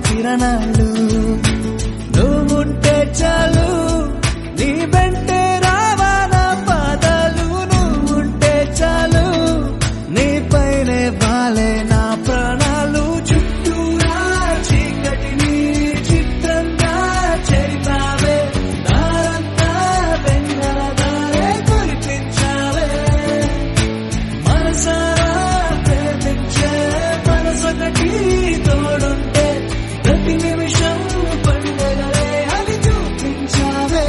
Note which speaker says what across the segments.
Speaker 1: కిరణాలు నువ్వుంటే చాలు నీ వెంటే రావాలా పాదాలు నువ్వుంటే చాలు నీ పైనే వాలే నా ప్రాణాలు చుట్టూరా చీకటిని చిత్రంగా చేరిపావే దారంతా వెన్నెల దారే కురిపించావే మనసారా ప్రేమించే మనసొకటి తోడుంటే ప్రతి నిమిషం పండగలే అని చూపించావే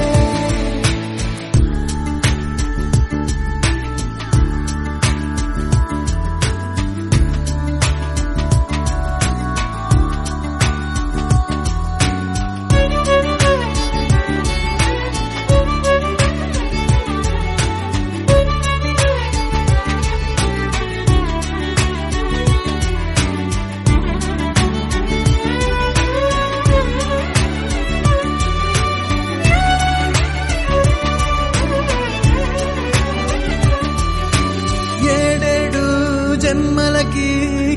Speaker 1: ఏడేడు జన్మలకి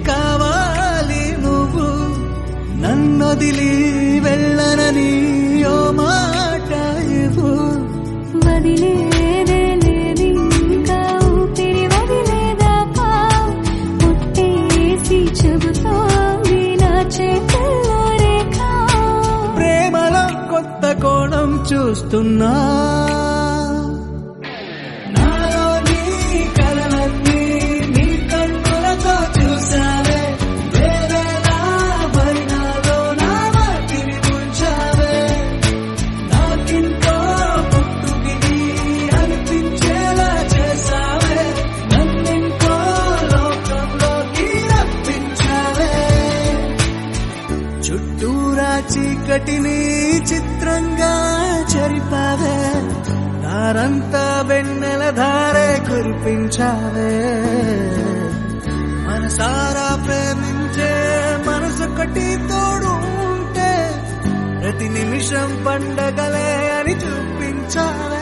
Speaker 1: కావాలి నువ్వు నన్నొదిలి వెళ్ళనని ఓ మాట ఇవ్వు
Speaker 2: వదిలేదే లేది ఇంకా ఊపిరి వదిలేదాకా పుట్టేసి చెబుతోంది నా చేతుల్లో రేఖ
Speaker 1: ప్రేమలో కొత్త కోణం చూస్తున్నా నాలో నీ కలలన్నీ నీ కన్నులతో చూసావే వేరేలా వైనాలో నా వాటిని ఉంచావే నాకింకో పుట్టుకిది అనిపించేలా చేసావే నన్నింకో లోకంలోకి రప్పించావే చుట్టూరా చీకటిని చిత్రంగా చెరిపావే దారంతా వెన్నెల ధారే కురిపించావే మనసారా ప్రేమించే మనసొకటి తోడు ఉంటే ప్రతి నిమిషం పండగలే అని చూపించావే